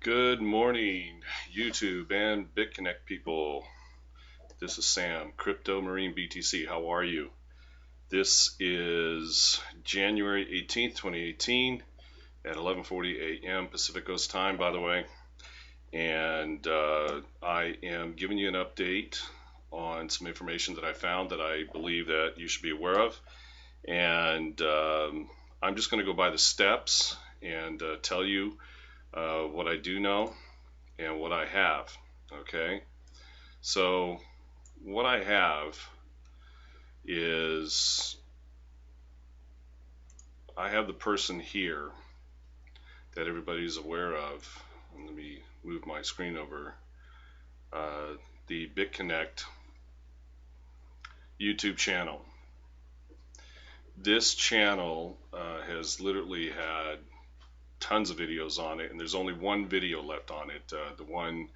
Good morning, YouTube and BitConnect people. This is Sam, Crypto Marine BTC. How are you? This is January 18th, 2018 at 11:40 a.m. Pacific Coast time, by the way. And I am giving you an update on some information that I found that I believe that you should be aware of. And I'm just going to go by the steps and tell you what I do know and what I have. Okay, so what I have is I have the person here that everybody's aware of. And let me move my screen over. The BitConnect YouTube channel. This channel has literally had tons of videos on it, and there's only one video left on it, the one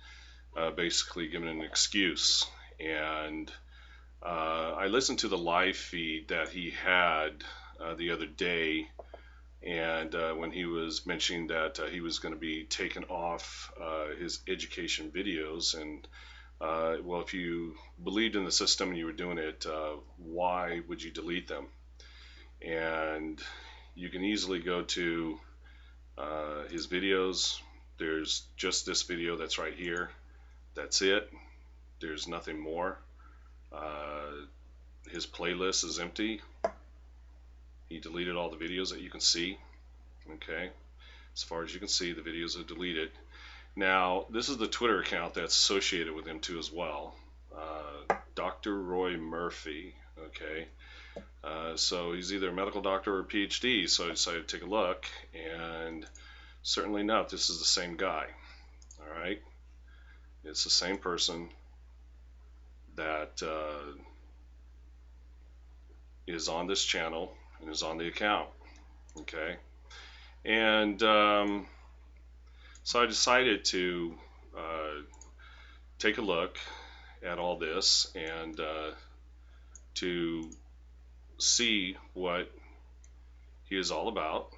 basically giving an excuse. And I listened to the live feed that he had the other day, and when he was mentioning that he was going to be taken off his education videos, and well, if you believed in the system and you were doing it, why would you delete them? And you can easily go to his videos. There's just this video that's right here. That's it. There's nothing more. His playlist is empty. He deleted all the videos that you can see. Okay, as far as you can see, the videos are deleted. Now, this is the Twitter account that's associated with him too as well. Dr. Roy Murphy. Okay, so he's either a medical doctor or a PhD. So I decided to take a look, and certainly enough, this is the same guy. All right, it's the same person that is on this channel and is on the account. Okay, and so I decided to take a look at all this and to see what he is all about.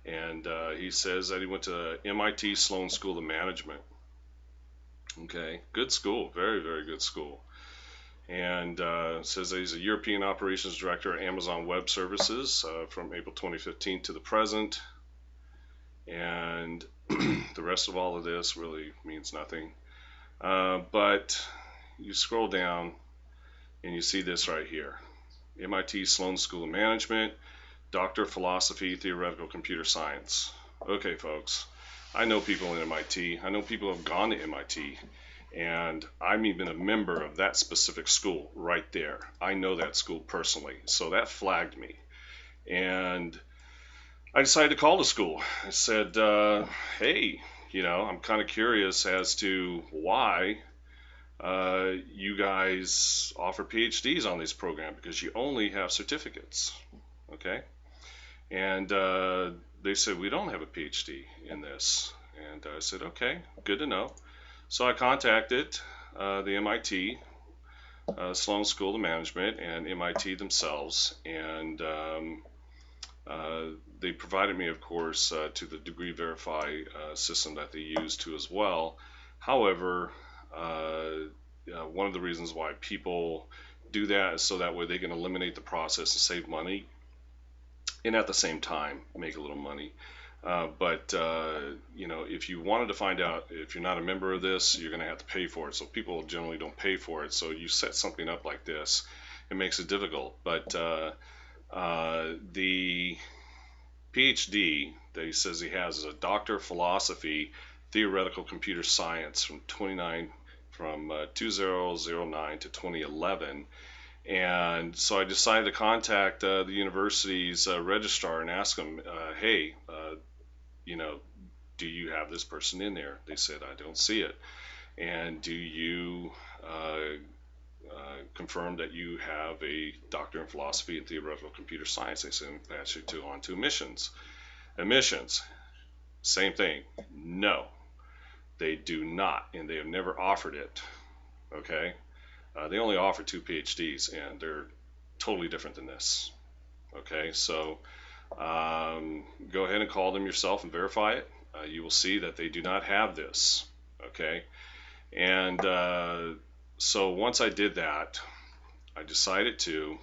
And he says that he went to MIT Sloan School of Management. Okay, good school, very, very good school. And says that he's a European Operations Director at Amazon Web Services from April 2015 to the present. And the rest of all of this really means nothing. But you scroll down and you see this right here. MIT Sloan School of Management, Doctor of Philosophy, Theoretical Computer Science. Okay, folks, I know people in MIT. I know people have gone to MIT. And I'm even a member of that specific school right there. I know that school personally. So that flagged me. And I decided to call the school. I said, hey, I'm kind of curious as to why you guys offer PhDs on this program, because you only have certificates. Okay? And they said, we don't have a PhD in this. And I said, okay, good to know. So I contacted the MIT Sloan School of Management and MIT themselves, and they provided me, of course, to the Degree Verify system that they use too as well. However, one of the reasons why people do that is so that way they can eliminate the process and save money, and at the same time make a little money. But if you wanted to find out, if you're not a member of this, you're going to have to pay for it. So people generally don't pay for it. So you set something up like this, it makes it difficult. But the PhD that he says he has is a Doctor of Philosophy, Theoretical Computer Science from 2009 to 2011. And so I decided to contact the university's registrar and ask them, hey, do you have this person in there? They said, I don't see it. And do you confirm that you have a doctorate in philosophy and theoretical computer science? They said, pass you on to admissions. Admissions, same thing. No, they do not, and they have never offered it. Okay? They only offer 2 PhDs, and they're totally different than this. Okay, so go ahead and call them yourself and verify it. you will see that they do not have this. Okay, and so once I did that, I decided to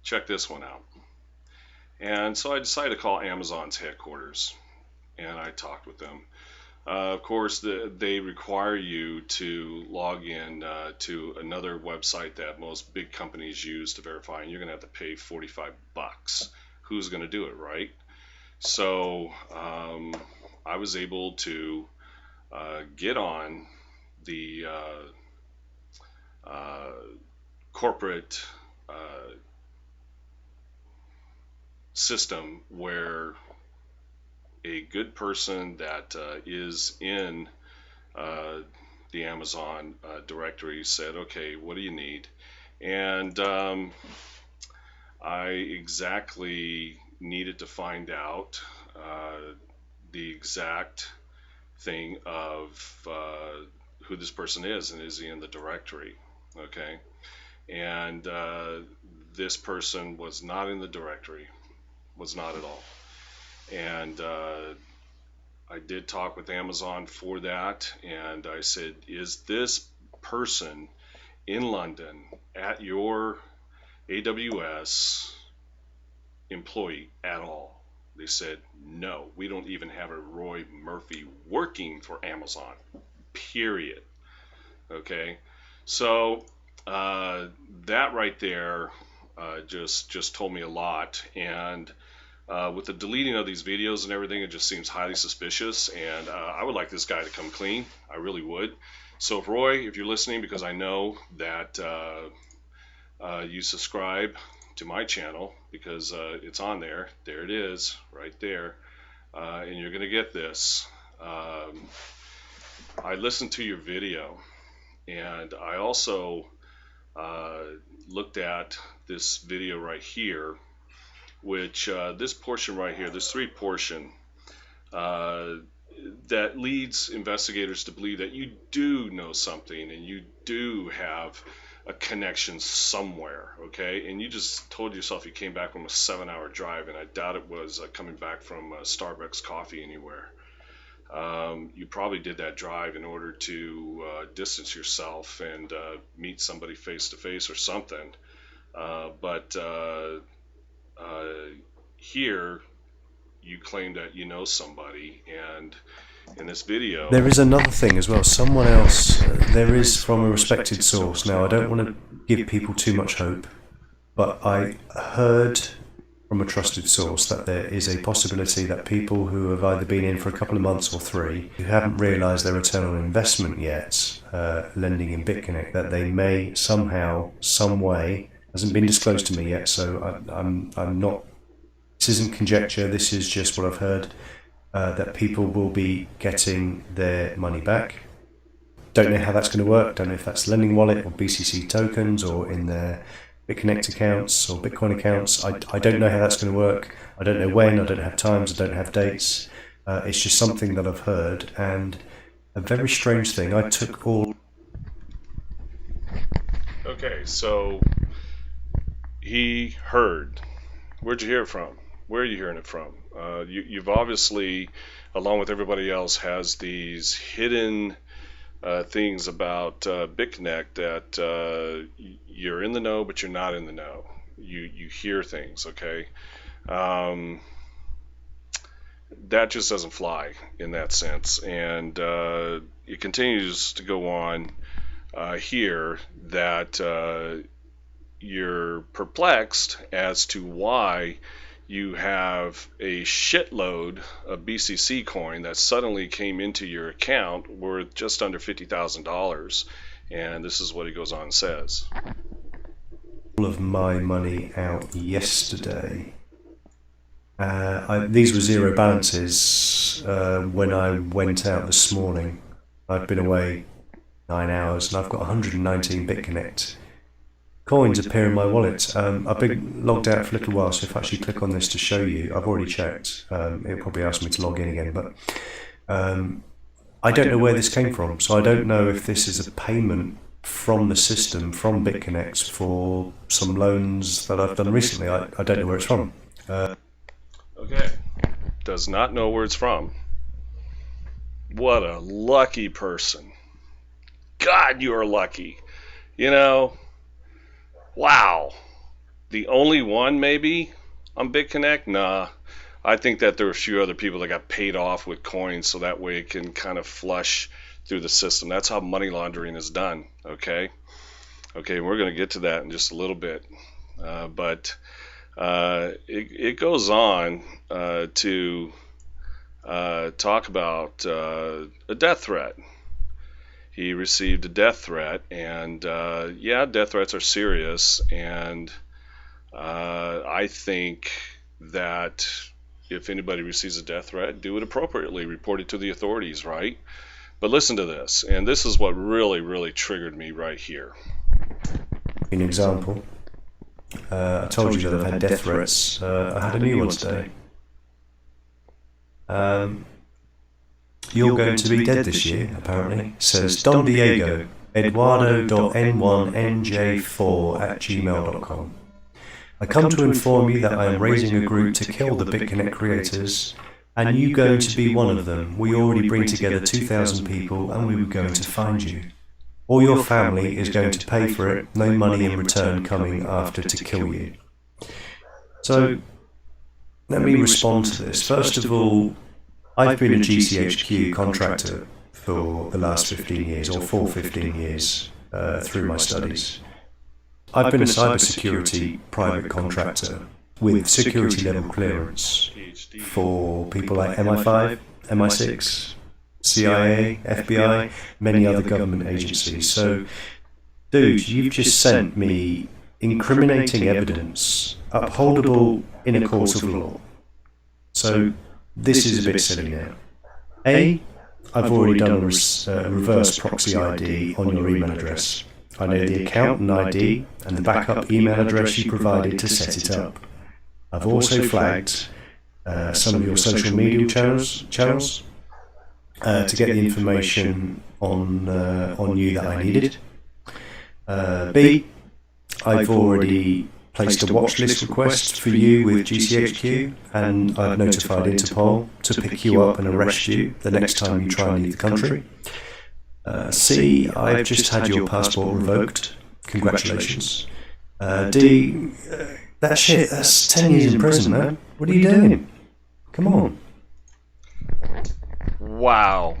check this one out. And so I decided to call Amazon's headquarters, and I talked with them. Of course, they require you to log in to another website that most big companies use to verify, and you're going to have to pay 45 bucks. Who's going to do it, right? So I was able to get on the corporate system where a good person that is in the Amazon directory said, okay, what do you need? And I exactly needed to find out the exact thing of who this person is, and is he in the directory? Okay, and this person was not in the directory, was not at all. And I did talk with Amazon for that, and I said, is this person in London at your AWS employee at all? They said, no, we don't even have a Roy Murphy working for Amazon, period. Okay, so that right there just told me a lot. And with the deleting of these videos and everything, it just seems highly suspicious, and I would like this guy to come clean. I really would. So Roy, if you're listening, because I know that you subscribe to my channel, because it's on there. There it is, right there. And you're going to get this. I listened to your video, and I also looked at this video right here, which this portion right here, this 3 portion, that leads investigators to believe that you do know something and you do have a connection somewhere, okay? And you just told yourself you came back from a 7-hour drive, and I doubt it was coming back from Starbucks coffee anywhere. You probably did that drive in order to distance yourself and meet somebody face to face or something. But here you claim that you know somebody, and in this video there is another thing as well. Someone else, there is from a respected source. Now, I don't want to give people too much hope, but I heard from a trusted source that there is a possibility that people who have either been in for a couple of months or 3, who haven't realised their return on investment yet, lending in BitConnect, that they may somehow, some way, hasn't been disclosed to me yet, so I'm not, this isn't conjecture, this is just what I've heard, that people will be getting their money back. Don't know how that's going to work, don't know if that's lending wallet or BCC tokens or in their BitConnect accounts or Bitcoin accounts. I don't know how that's going to work. I don't know when, I don't have times, I don't have dates. It's just something that I've heard, and a very strange thing. I took all... Okay, so he heard. Where'd you hear it from? Where are you hearing it from? You've obviously, along with everybody else, has these hidden things about BitConnect that you're in the know, but you're not in the know. You hear things, okay? That just doesn't fly in that sense. And it continues to go on here that you're perplexed as to why you have a shitload of BCC coin that suddenly came into your account worth just under $50,000. And this is what he goes on and says. All of my money out yesterday. These were zero balances when I went out this morning. I've been away 9 hours, and I've got 119 BitConnect coins appear in my wallet. I've been logged out for a little while, so if I actually click on this to show you, I've already checked. It'll probably ask me to log in again, but I don't know where this came from, so I don't know if this is a payment from the system, from BitConnect, for some loans that I've done recently. I don't know where it's from. Okay, does not know where it's from. What a lucky person. God, you are lucky. You know, wow. The only one, maybe, on BitConnect? Nah. I think that there were a few other people that got paid off with coins so that way it can kind of flush through the system. That's how money laundering is done, okay? Okay, we're going to get to that in just a little bit. But it goes on to talk about a death threat. He received a death threat, and yeah, death threats are serious, and I think that if anybody receives a death threat, do it appropriately, report it to the authorities, right? But listen to this, and this is what really, really triggered me right here. An example. I told you that I've had death threats. I had a new one today. You're going to be dead this year, apparently. Says Don Diego, eduardo.n1nj4@gmail.com. I come to inform you that I am raising a group to kill the BitConnect creators, and you going to be one of them. We already bring together 2,000 people, and we were going to find you. All your family is going to pay for it, no money in return coming after to kill you. So, let me respond to this. First of all, I've been a GCHQ contractor for the last 15 years, or for 15 years, through my studies. I've been a cybersecurity private contractor with security level clearance for people like MI5, MI6, CIA, FBI, many other government agencies. So, dude, you've just sent me incriminating evidence upholdable in a court of law. So, this is a bit silly now. A, I've already done a reverse proxy ID on your email address. I know the account and ID and the backup email address you provided to set it up. I've also flagged some of your social media channels to get the information on you that I needed. B, I've already placed a watch list request for you with GCHQ, and I've notified Interpol to pick you up and arrest you the next time you try and leave the country. C, I've just had your passport revoked. Congratulations. D, that's 10 years in prison, man. What are you doing? Come on. Wow.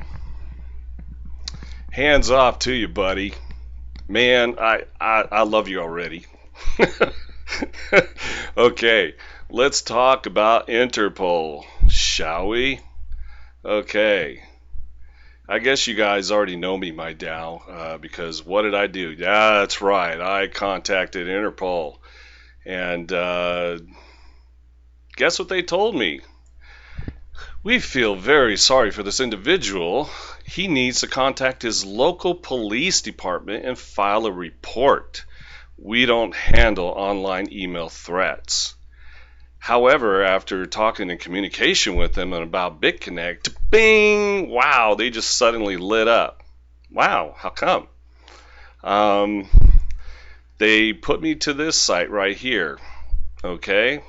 Hands off to you, buddy. Man, I love you already. Okay, let's talk about Interpol, shall we? Okay. I guess you guys already know me, my Dow, because what did I do? Yeah, that's right. I contacted Interpol, and guess what they told me? We feel very sorry for this individual. He needs to contact his local police department and file a report. We don't handle online email threats. However, after talking and communication with them about BitConnect, bing! Wow, they just suddenly lit up. Wow, how come? They put me to this site right here. Okay?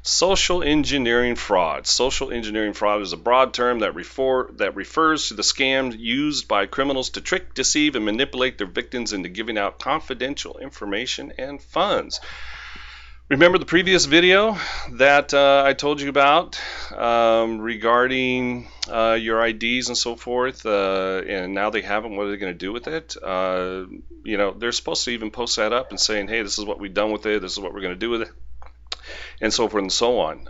Social engineering fraud. Social engineering fraud is a broad term that refers to the scams used by criminals to trick, deceive, and manipulate their victims into giving out confidential information and funds. Remember the previous video that I told you about regarding your IDs and so forth, and now they have them. What are they going to do with it? You know, they're supposed to even post that up and saying, hey, this is what we've done with it, this is what we're going to do with it, and so forth and so on.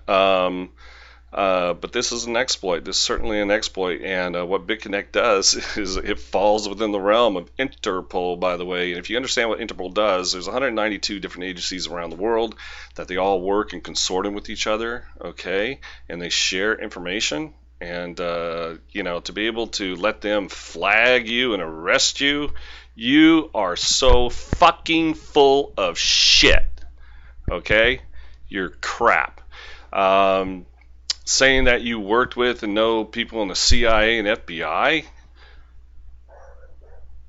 But this is an exploit. This is certainly an exploit, and what BitConnect does is it falls within the realm of Interpol, by the way. And if you understand what Interpol does, there's 192 different agencies around the world that they all work in consortium with each other, okay? And they share information. And, you know, to be able to let them flag you and arrest you, you are so fucking full of shit, okay? You're crap. Saying that you worked with and know people in the CIA and FBI,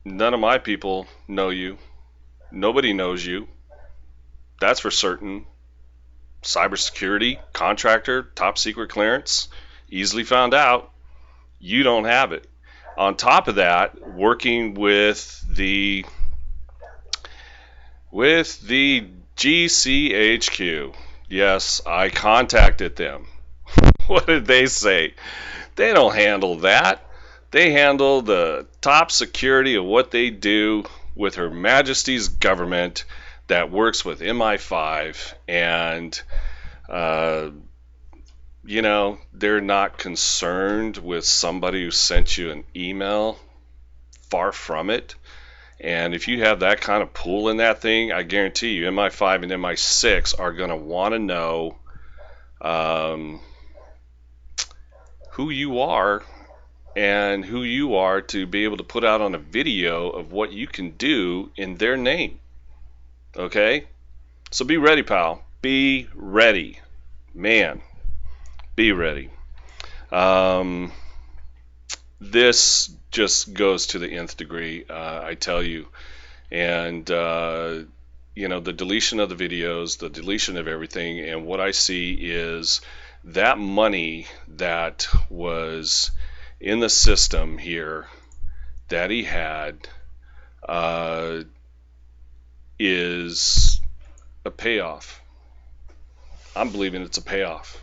none of my people know you. Nobody knows you. That's for certain. Cybersecurity, contractor, top secret clearance. Easily found out. You don't have it. On top of that, working with the GCHQ. Yes, I contacted them. What did they say? They don't handle that. They handle the top security of what they do with Her Majesty's government that works with MI5, and uh, they're not concerned with somebody who sent you an email. Far from it. And if you have that kind of pool in that thing, I guarantee you MI5 and MI6 are going to want to know who you are and who you are to be able to put out on a video of what you can do in their name. Okay? So be ready, pal. Be ready. Man, be ready. This just goes to the nth degree, I tell you. And, the deletion of the videos, the deletion of everything, and what I see is that money that was in the system here that he had is a payoff. I'm believing it's a payoff.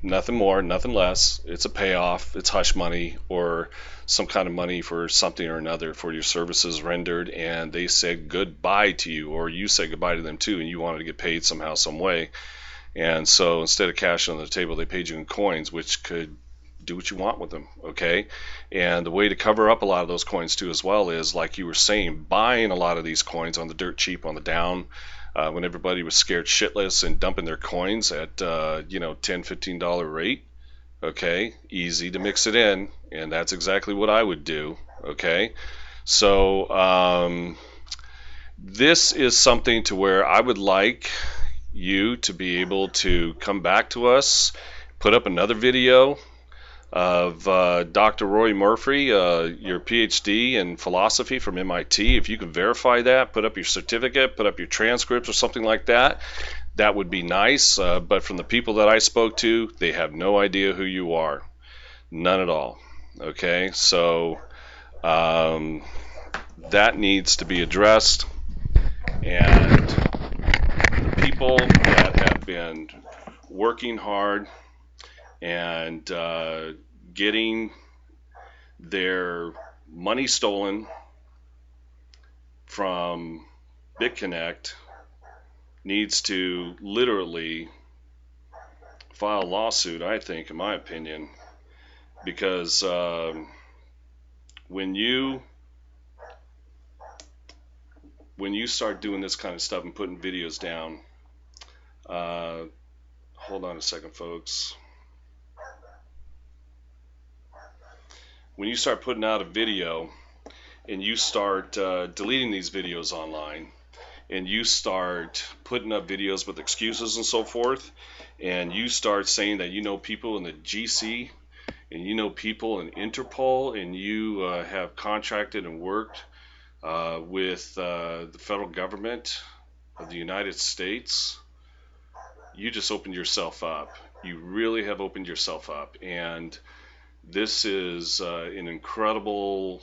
Nothing more, nothing less. It's a payoff. It's hush money or some kind of money for something or another for your services rendered, and they said goodbye to you, or you said goodbye to them too, and you wanted to get paid somehow, some way. And so instead of cash on the table, they paid you in coins, which could do what you want with them. Okay. And the way to cover up a lot of those coins too as well is, like you were saying, buying a lot of these coins on the dirt cheap, on the down, when everybody was scared shitless and dumping their coins at $10, $15 rate. Okay, easy to mix it in, and that's exactly what I would do. Okay, so this is something to where I would like you to be able to come back to us, put up another video of Dr. Roy Murphy, your PhD in philosophy from MIT. If you can verify that, put up your certificate, put up your transcripts or something like that, that would be nice. But from the people that I spoke to, they have no idea who you are. None at all. Okay, so that needs to be addressed. And the people that have been working hard and getting their money stolen from BitConnect needs to literally file a lawsuit, I think, in my opinion, because when you start doing this kind of stuff and putting videos down, hold on a second, folks. When you start putting out a video and you start deleting these videos online, and you start putting up videos with excuses and so forth, and you start saying that you know people in the GC, and you know people in Interpol, and you have contracted and worked with the federal government of the United States, you just opened yourself up. You really have opened yourself up. And this is an incredible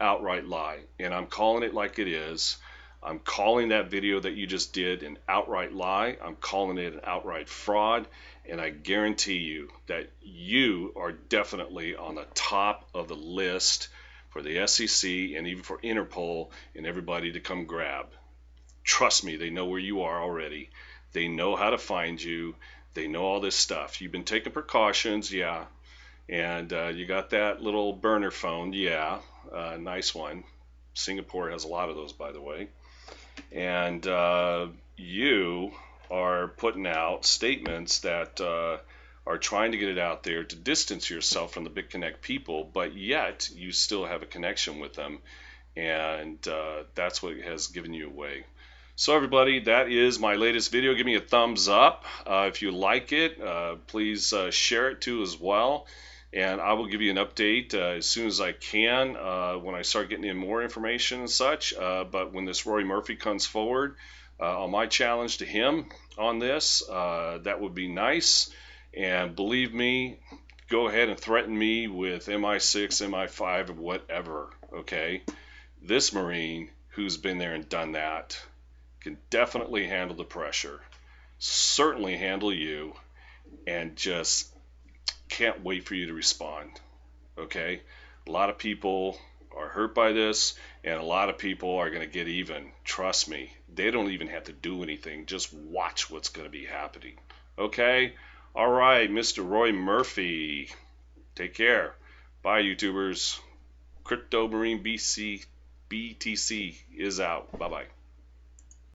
outright lie. And I'm calling it like it is. I'm calling that video that you just did an outright lie. I'm calling it an outright fraud. And I guarantee you that you are definitely on the top of the list for the SEC and even for Interpol and everybody to come grab. Trust me, they know where you are already. They know how to find you. They know all this stuff. You've been taking precautions, yeah. And you got that little burner phone, yeah. Nice one. Singapore has a lot of those, by the way. And you are putting out statements that are trying to get it out there to distance yourself from the BitConnect people, but yet you still have a connection with them, and that's what has given you away. So everybody, that is my latest video. Give me a thumbs up if you like it. Please share it too as well, and I will give you an update as soon as I can when I start getting in more information and such. But when this Roy Murphy comes forward on my challenge to him on this, that would be nice. And believe me, go ahead and threaten me with MI6, MI5, or whatever, okay? This Marine who's been there and done that can definitely handle the pressure, certainly handle you, and just can't wait for you to respond, okay? A lot of people are hurt by this, and a lot of people are going to get even. Trust me, they don't even have to do anything. Just watch what's going to be happening, okay? All right, Mr. Roy Murphy, take care. Bye, YouTubers. Crypto Marine BTC is out. Bye bye.